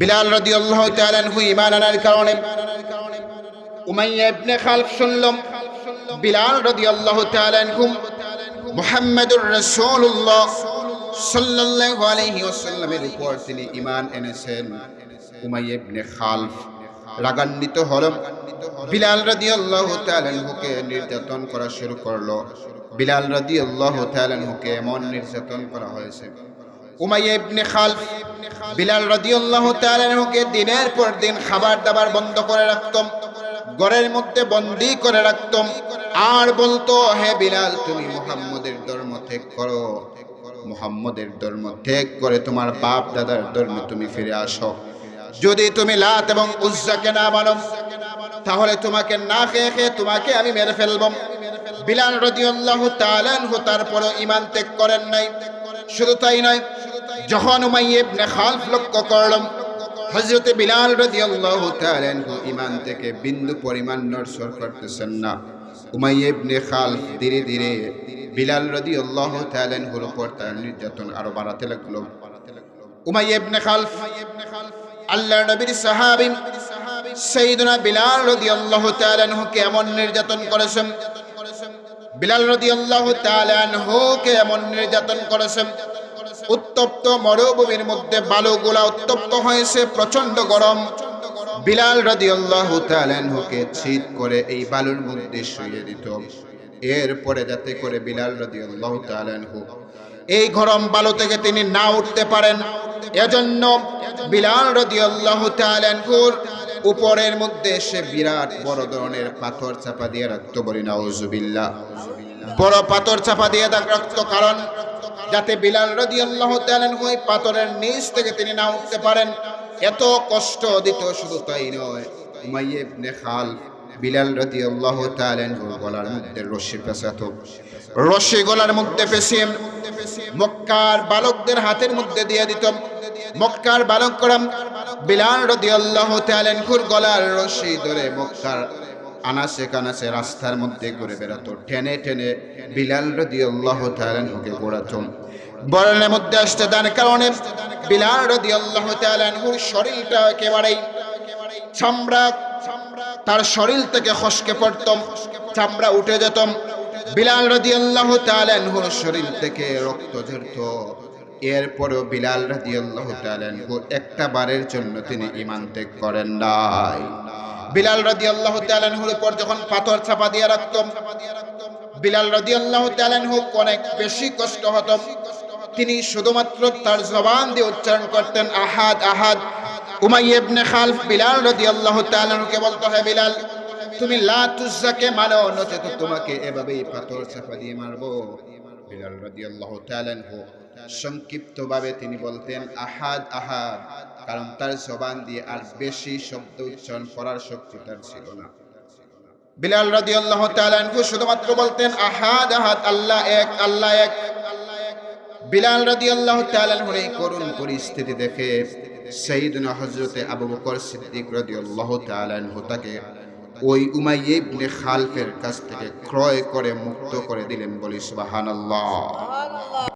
বিলাল রাদিয়াল্লাহু তাআলা আনহু ঈমান আনার কারণে উমাইয়া ইবনে খালফ শুনল বিলাল রাদিয়াল্লাহু তাআলা আনহু মুহাম্মাদুর রাসূলুল্লাহ সাল্লাল্লাহু আলাইহি ওয়াসাল্লামের উপর তিনি ঈমান এনেছেন। উমাইয়া ইবনে খালফ রাগান্বিত হল, বিলাল রাদিয়াল্লাহু তাআলা আনহুকে নির্যাতন করা শুরু করলো। বিলাল রাদিয়াল্লাহু তাআলা আনহুকে এমন নির্যাতন করা হয়েছে, উমাইয়া ইবনে খালফ বিলাল রাদিয়াল্লাহু তাআলা আনহুকে দিনের পর দিন খাবার দাবার বন্ধ করে রাখতম, ঘরের মধ্যে বন্দী করে রাখতম, আর বলতো, হে বিলাল, তুমি মুহাম্মদের ধর্ম ত্যাগ করো, মুহাম্মদের ধর্ম ত্যাগ করে তোমার বাপ দাদার ধর্মে তুমি ফিরে আসো। যদি তুমি লাত এবং উজ্জাকে না মানো তাহলে তোমাকে না খেয়ে খেয়ে তোমাকে আমি মেরে ফেলব। বিলাল রাদিয়াল্লাহু তাআলা আনহু তারপরও ঈমান ত্যাগ করেন নাই। শুধু তাই নয়, যখন উমাইয়া ইবনে খালফ লক্ষ্য করলাম হযরত বিলাল রাদিয়াল্লাহু তাআলা আনহু ঈমান থেকে বিন্দু পরিমাণ নড়চড় করতেছেন না, উমাইয়া ইবনে খালফ ধীরে ধীরে বিলাল রাদিয়াল্লাহু তাআলা আনহুর উপর তার নির্যাতন আরো বাড়াতে লাগলো। উমাইয়া ইবনে খালফ আল্লাহর নবীর সাহাবী সাইয়্যিদুনা বিলাল রাদিয়াল্লাহু তাআলা আনহুকে এমন নির্যাতন করেছেন, বিলাল রাদিয়াল্লাহু তাআলা আনহুকে এমন নির্যাতন করেছেন, উত্তপ্ত মরুভূমির মধ্যে বালুগুলা উত্তপ্ত হয়েছে, প্রচন্ড গরম। বিলাল রাদিয়াল্লাহু তাআলা আনহুকে চিৎ করে এই বালুর মধ্যে শুইয়ে দিত, এরপরে যাতে করে বিলাল রাদিয়াল্লাহু তাআলা আনহু এই গরম বালু থেকে তিনি না উঠতে পারেন। এজন্য বিলাল রাদিয়াল্লাহু তাআলা আনহুর উপরের মধ্যে সে বিরাট বড় ধরনের পাথর চাপা দিয়ে রাখতো, বলি নাউজুবিল্লাহ। বড় পাথর চাপা দিয়ে রাখতো, কারণ যাতে বিলাল রাদিয়াল্লাহু তাআলা আনহু এই পাথরের নিচ থেকে তিনি না উঠতে পারেন। এত কষ্ট দিত। শুধু তাই নয়, উমাইয়া ইবনে খালফ বিলাল রাদিয়াল্লাহু তাআলা আনহুর গলার মধ্যে রশি পেঁচাতো, রশি গলার মধ্যে পেঁচিয়ে মক্কার বালকদের হাতের মধ্যে দিয়ে দিত। মক্কার বালকরা বিলাল রাদিয়াল্লাহু তাআলা আনহুর গলার রশি ধরে মক্কার আনাচে কানাচে রাস্তার মধ্যে ঘুরে বেড়াতো, টেনে টেনে বিলাল রাদিয়াল্লাহু তাআলা আনহুকে ঘোরাতো। বরণের মধ্যে আসতে তার কারণে বিলাল রাদিয়াল্লাহু তাআলা আনহুর শরীরটা একেবারেই চামড়া, তার শরীর থেকে খসকে পড়ত, চামড়া উঠে যেত। বিলাল রাদিয়াল্লাহু তাআলা আনহুর শরীর থেকে রক্ত ঝরত। এরপরেও বিলাল রাদিয়াল্লাহু তাআলা আনহু একটা বারের জন্য তিনি ঈমান ত্যাগ করেন নাই। বিলাল রাদিয়াল্লাহু তাআলা আনহুর উপর যখন পাথর চাপা দিয়ে রাখত, বিলাল রাদিয়াল্লাহু তাআলা আনহু অনেক বেশি কষ্ট হতো। তিনি শুধুমাত্র তার জবান দিয়ে উচ্চারণ করতেন, আহাদ আহাদ। উমাইয়া ইবনে খালফ বিলাল রাদিয়াল্লাহু তাআলা আনহুকে বলতো, হে বিলাল, তুমি লাত উজ্জাকে মানো, নচেত তোমাকে এভাবেই পাথর চাপা দিয়ে মারবো। বিলাল রাদিয়াল্লাহু তাআলা আনহু সংক্ষিপ্তভাবে তিনি বলতেন আহাদ আহাদ, কারণ তার জবান দিয়ে আর বেশি শব্দ উচ্চারণ করার শক্তি তার ছিল না। বিলাল রাদিয়াল্লাহু তাআলা আনহু শুধুমাত্র বলতেন আহাদ আহাদ, আল্লাহ এক, আল্লাহ এক। বিলাল রাদিয়াল্লাহু তাআলা আনহুর এই করুণ পরিস্থিতি দেখে সাইয়্যিদুনা হযরতে আবু বকর সিদ্দিক রাদিয়াল্লাহু তাআলা আনহু তাকে ওই উমাইয়া ইবনে খালফের কাছ থেকে ক্রয় করে মুক্ত করে দিলেন, বলি সুবহানাল্লাহ।